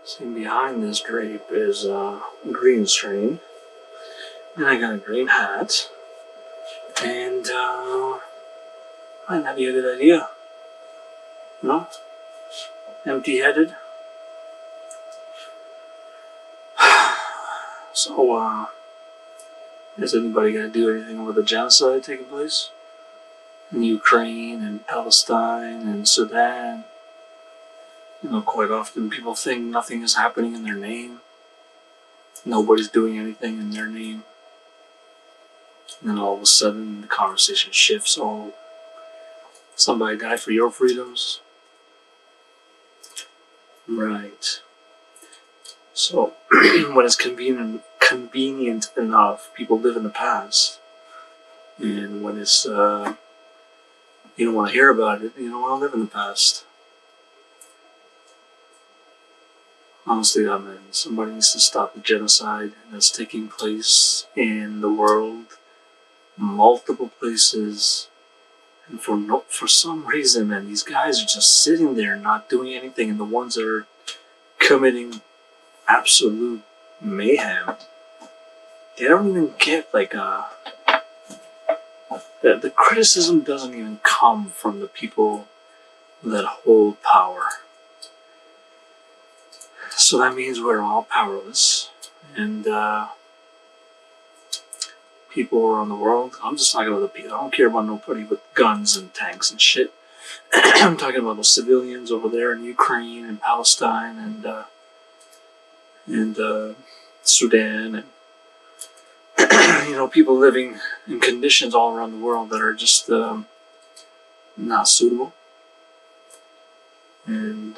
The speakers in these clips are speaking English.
See, behind this drape is a green screen, and I got a green hat, and might not be a good idea. No? Empty-headed. So, is anybody gonna do anything with the genocide taking place in Ukraine and Palestine and Sudan? Quite often people think nothing is happening in their name. Nobody's doing anything in their name. And then all of a sudden the conversation shifts. Oh, somebody died for your freedoms? Right. So, when it's convenient enough, people live in the past. And when it's, you don't want to hear about it, you don't want to live in the past. Honestly, man, somebody needs to stop the genocide that's taking place in the world, multiple places, and for some reason, man, these guys are just sitting there not doing anything, and the ones that are committing absolute mayhem, they don't even get the criticism doesn't even come from the people that hold power. So that means we're all powerless, and people around the world, I'm just talking about the people, I don't care about nobody with guns and tanks and shit. I'm talking about those civilians over there in Ukraine and Palestine and Sudan, and people living in conditions all around the world that are just not suitable. And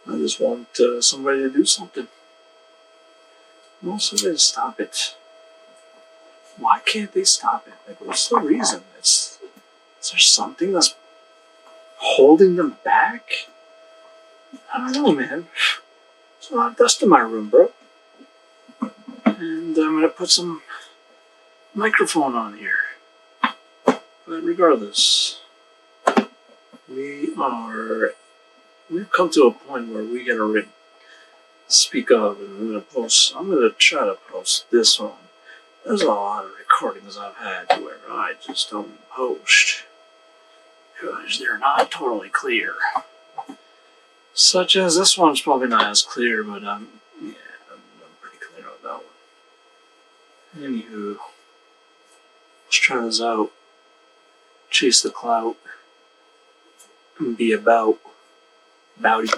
I just want somebody to do something. I want somebody to stop it. Why can't they stop it? What's the reason? Is there something that's holding them back? I don't know, man. There's a lot of dust in my room, bro. And I'm gonna put some microphone on here. But regardless, we've come to a point where we gotta speak up, and I'm gonna try to post this one. There's a lot of recordings I've had where I just don't post because they're not totally clear. Such as this one's probably not as clear, but I'm pretty clear on that one. Anywho, let's try this out. Chase the clout and be about bowdy.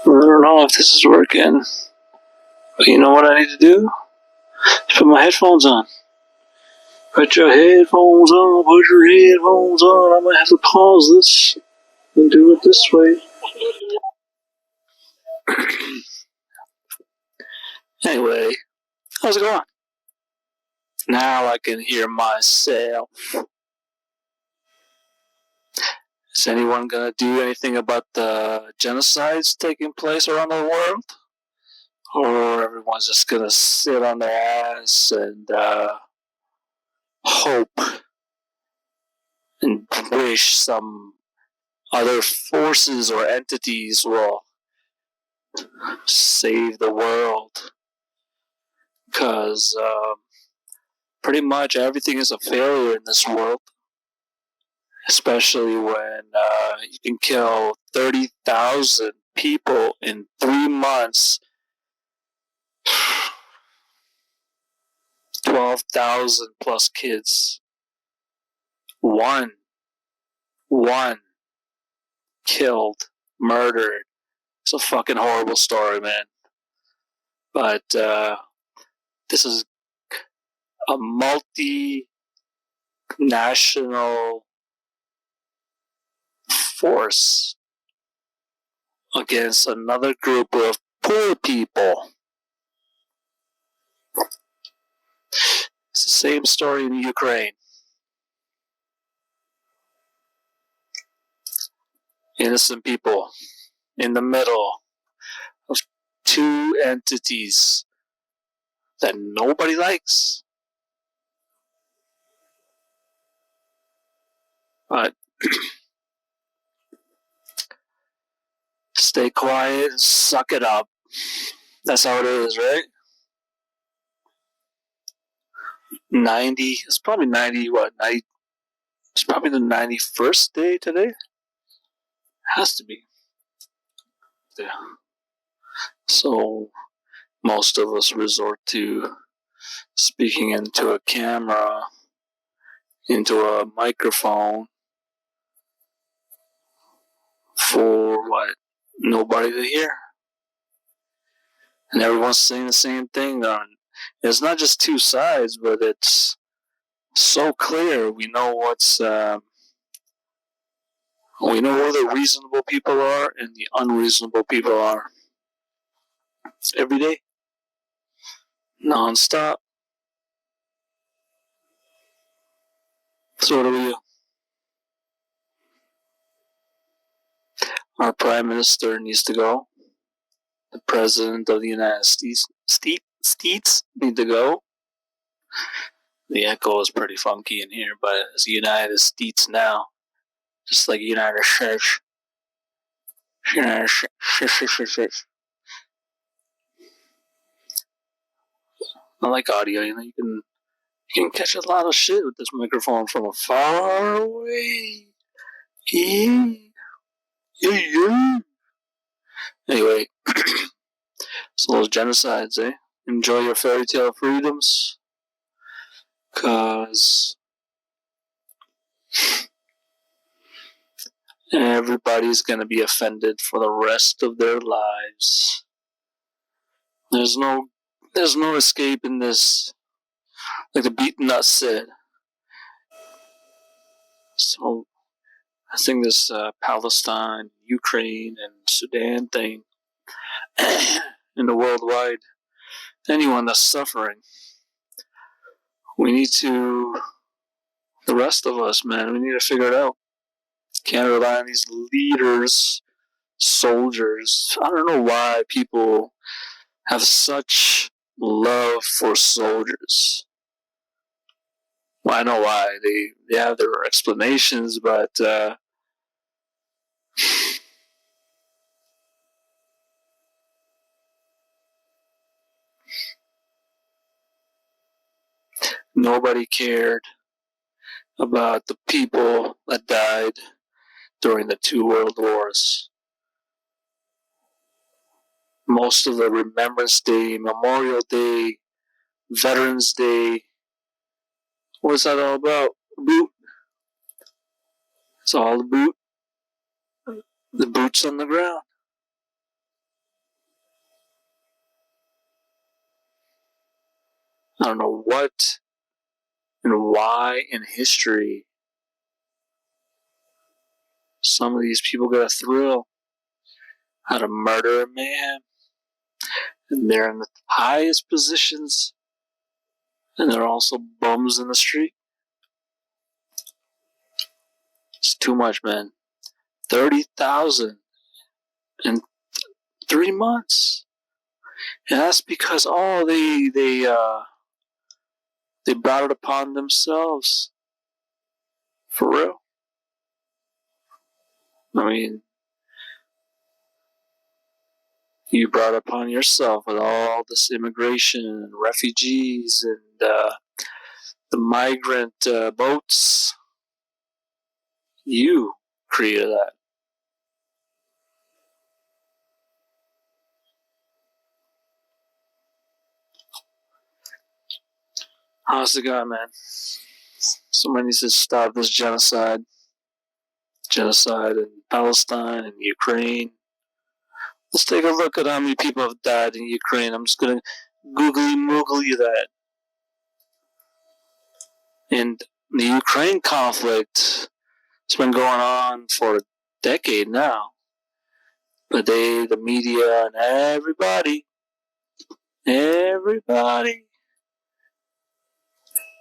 I don't know if this is working, but you know what I need to do? Put my headphones on. Put your headphones on, I might have to pause this and do it this way. Anyway, how's it going? Now I can hear myself. Is anyone gonna do anything about the genocides taking place around the world? Or everyone's just gonna sit on their ass and hope and wish some other forces or entities will save the world? Because pretty much everything is a failure in this world. Especially when you can kill 30,000 people in 3 months, 12,000 plus kids. One killed, murdered. It's a fucking horrible story, man. But this is a multinational force against another group of poor people. It's the same story in Ukraine. Innocent people in the middle of two entities that nobody likes. But stay quiet and suck it up. That's how it is, right? 90, it's probably 90, what, 90, it's probably the 91st day today? Has to be. Yeah. So, most of us resort to speaking into a camera, into a microphone, for what? Nobody to hear. And everyone's saying the same thing. It's not just two sides, but it's so clear. We know we know who the reasonable people are and the unreasonable people are. Every day, non-stop. So what do we do? Our prime minister needs to go. The president of the United States need to go. The echo is pretty funky in here, but it's United States now. Just like United States. United States. I like audio, you can catch a lot of shit with this microphone from far away. Yeah. Anyway, so those genocides, eh? Enjoy your fairy tale freedoms. 'Cause everybody's gonna be offended for the rest of their lives. There's no escape in this. Like the beaten nut said. So I think this Palestine, Ukraine, and Sudan thing, in the worldwide, anyone that's suffering, we need to, the rest of us, man, we need to figure it out. Can't rely on these leaders, soldiers. I don't know why people have such love for soldiers. Well, I know why. They have their explanations, but nobody cared about the people that died during the two world wars. Most of the Remembrance Day, Memorial Day, Veterans Day, what's that all about? Boot. It's all the boots on the ground. I don't know what and why in history some of these people get a thrill out of murder and mayhem. And they're in the highest positions, and they're also bums in the street. It's too much, man. 30,000 in 3 months. And that's because they brought it upon themselves. For real. I mean, you brought it upon yourself with all this immigration and refugees and the migrant boats. You created that. Honest to God, man. Somebody needs to stop this genocide. Genocide in Palestine and Ukraine. Let's take a look at how many people have died in Ukraine. I'm just going to googly that. And the Ukraine conflict has been going on for a decade now. But the media and everybody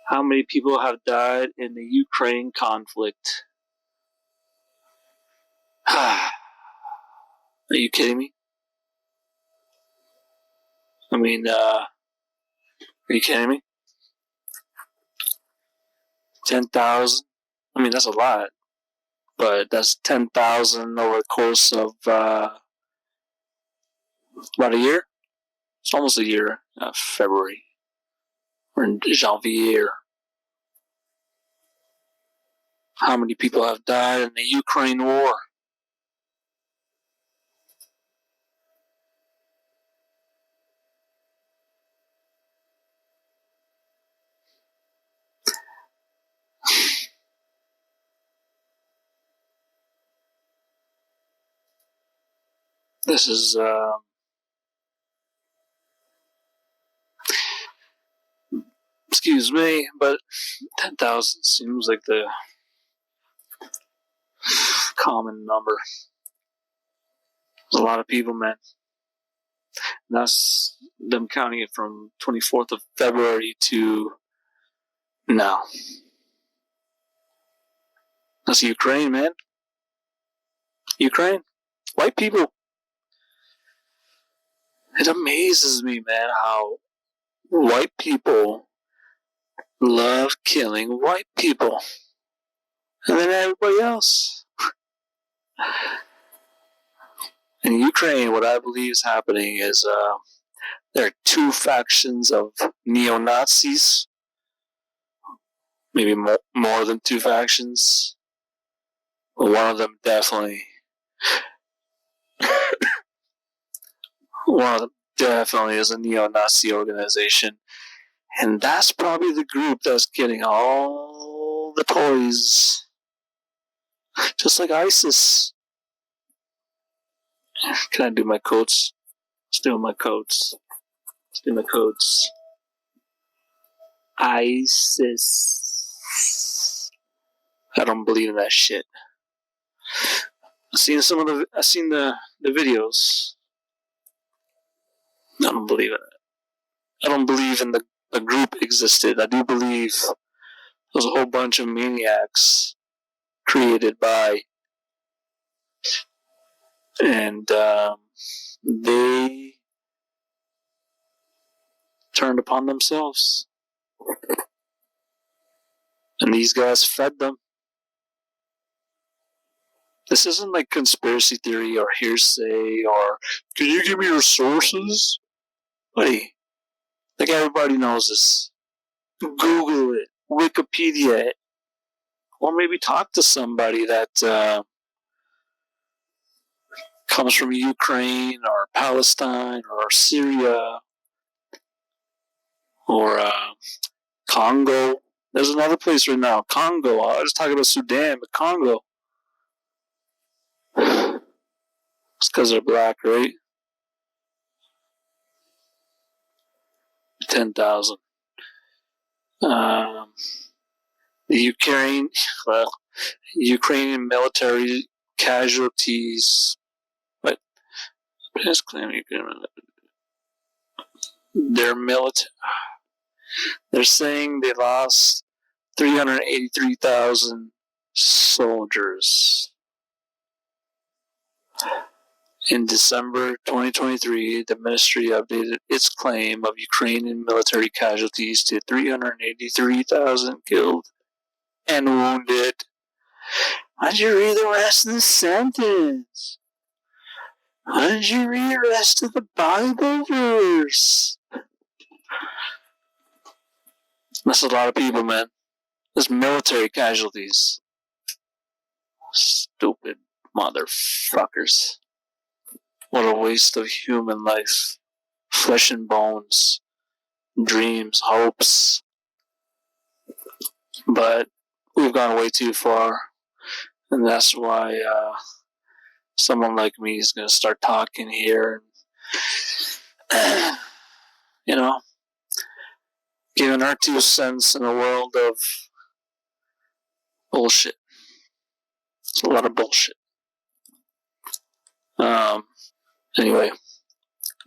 How many people have died in the Ukraine conflict? Are you kidding me? I mean, are you kidding me? 10,000? I mean, that's a lot. But that's 10,000 over the course of about a year? It's almost a year. February. Or in Janvier. How many people have died in the Ukraine war? This is, excuse me, but 10,000 seems like the common number. There's a lot of people, man. And that's them counting it from 24th of February to now. That's Ukraine, man. Ukraine. White people. It amazes me, man, how white people love killing white people. And then everybody else. In Ukraine, what I believe is happening is there are two factions of neo-Nazis. Maybe more than two factions. But one of them definitely is a neo-Nazi organization. And that's probably the group that's getting all the toys. Just like ISIS. Can I do my quotes? Let's do my quotes. ISIS. I don't believe in that shit. I've seen the videos. I don't believe in it. I don't believe in the group existed. I do believe there's a whole bunch of maniacs created by, and they turned upon themselves. And these guys fed them. This isn't like conspiracy theory or hearsay or, can you give me your sources? Buddy, like everybody knows this. Google it, Wikipedia it, or maybe talk to somebody that comes from Ukraine or Palestine or Syria or Congo. There's another place right now, Congo. I was talking about Sudan, but Congo. It's because they're black, right? 10,000. The Ukrainian military casualties. What? Just claiming their military. They're saying they lost 383,000 soldiers. In December 2023, the ministry updated its claim of Ukrainian military casualties to 383,000 killed and wounded. Why did you read the rest of the sentence? Why did you read the rest of the Bible verse? That's a lot of people, man. That's military casualties. Stupid motherfuckers. What a waste of human life. Flesh and bones. Dreams, hopes. But we've gone way too far. And that's why someone like me is going to start talking here. And, giving our 2 cents in a world of bullshit. It's a lot of bullshit. Anyway,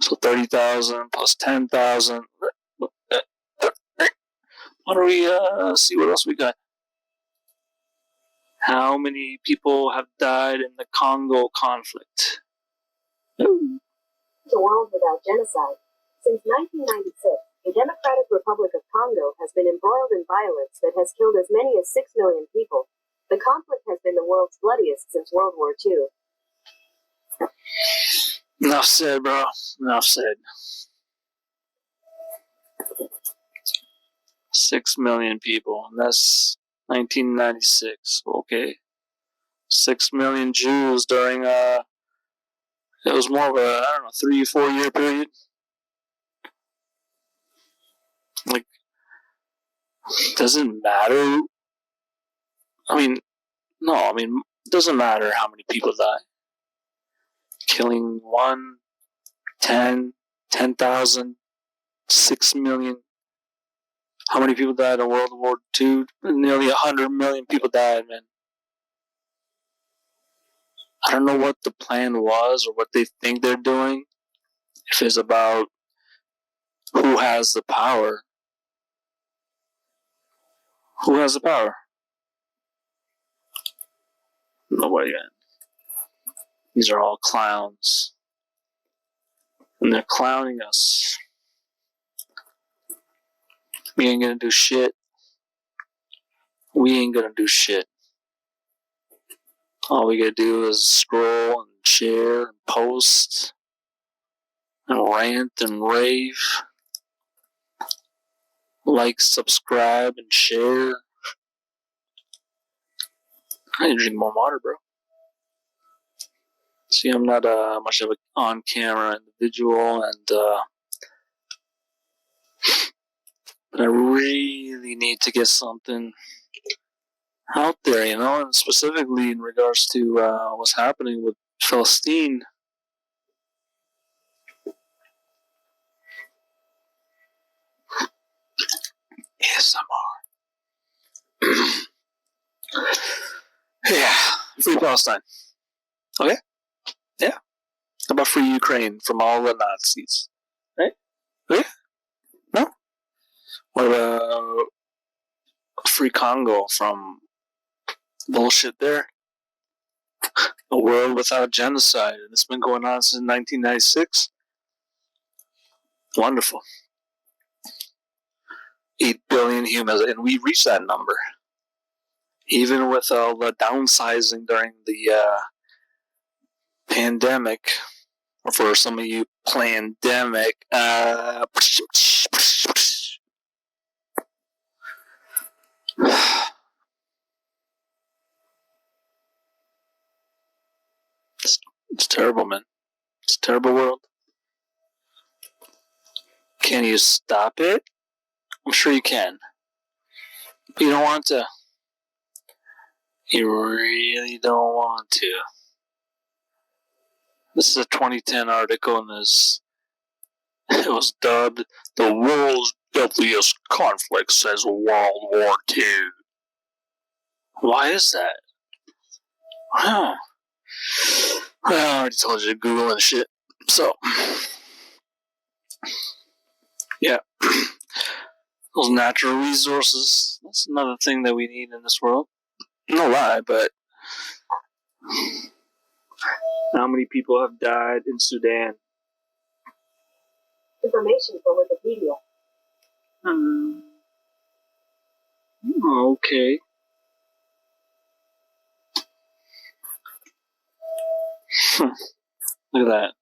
so 30,000 plus 10,000. Why don't we see what else we got? How many people have died in the Congo conflict? The world without genocide. Since 1996, the Democratic Republic of Congo has been embroiled in violence that has killed as many as 6 million people. The conflict has been the world's bloodiest since World War II. Enough said, bro. Enough said. 6 million people. And that's 1996. Okay. 6 million Jews during it was more of a, 3-4 year period. Like, doesn't matter. It doesn't matter how many people die. Killing 1, 10, 10,000, 6 million. How many people died in World War II? Nearly 100 million people died, man. I don't know what the plan was or what they think they're doing. If it's about who has the power. Who has the power? Nobody. These are all clowns. And they're clowning us. We ain't gonna do shit. We ain't gonna do shit. All we gotta do is scroll and share and post and rant and rave. Like, subscribe, and share. I need to drink more water, bro. See, I'm not much of an on-camera individual, but I really need to get something out there, and specifically in regards to what's happening with Palestine. ASMR. Yeah, free Palestine. Okay? Yeah. How about free Ukraine from all the Nazis? Right? Okay? No? What about free Congo from bullshit there? A world without genocide. And it's been going on since 1996. Wonderful. 8 billion humans, and we reached that number. Even with all the downsizing during the pandemic, or for some of you, plandemic. It's terrible, man. It's a terrible world. Can you stop it? I'm sure you can. But you don't want to. You really don't want to. This is a 2010 article, and it was dubbed the world's deadliest conflict since World War II. Why is that? Wow. Well, I already told you to Google and shit. So, yeah. Those natural resources, that's another thing that we need in this world. No lie, but how many people have died in Sudan? Information from Wikipedia. Okay. Look at that.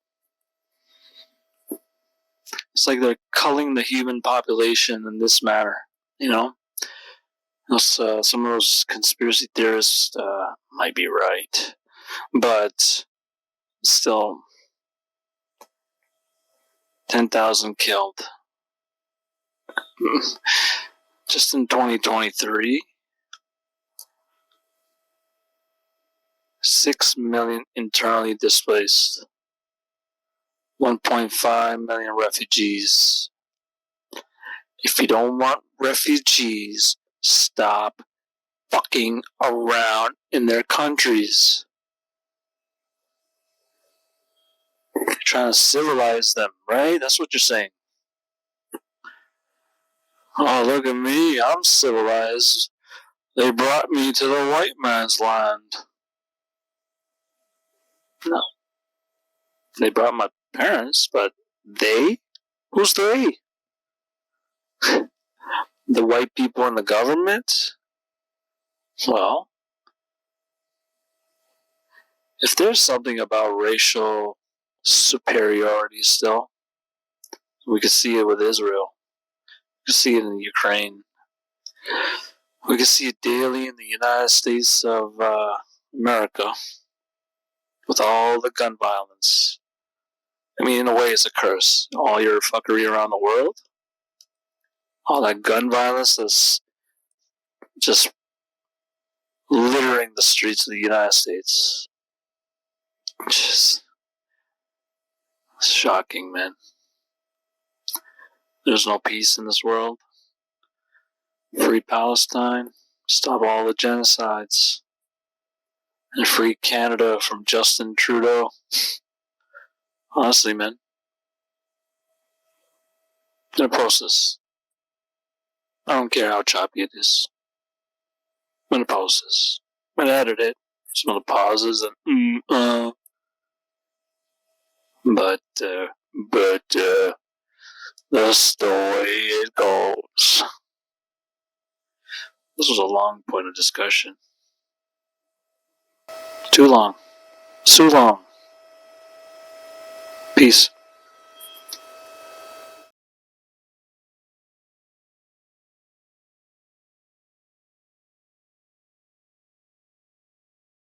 It's like they're culling the human population in this manner, some of those conspiracy theorists might be right, but still, 10,000 killed. Just in 2023, 6 million internally displaced, 1.5 million refugees. If you don't want refugees, stop fucking around in their countries. You're trying to civilize them, right? That's what you're saying. Oh, look at me. I'm civilized. They brought me to the white man's land. No. They brought my parents, but they? Who's they? The white people in the government? Well, if there's something about racial superiority still, we could see it with Israel. We could see it in Ukraine. We could see it daily in the United States of America with all the gun violence. I mean, in a way, it's a curse. All your fuckery around the world, all that gun violence that's just littering the streets of the United States. Just shocking, man. There's no peace in this world. Free Palestine. Stop all the genocides. And free Canada from Justin Trudeau. Honestly, man. I'm gonna post this. I don't care how choppy it is. I'm gonna post this. I'm gonna edit it. Some of the pauses and but that's the way it goes. This was a long point of discussion. Too long. Peace.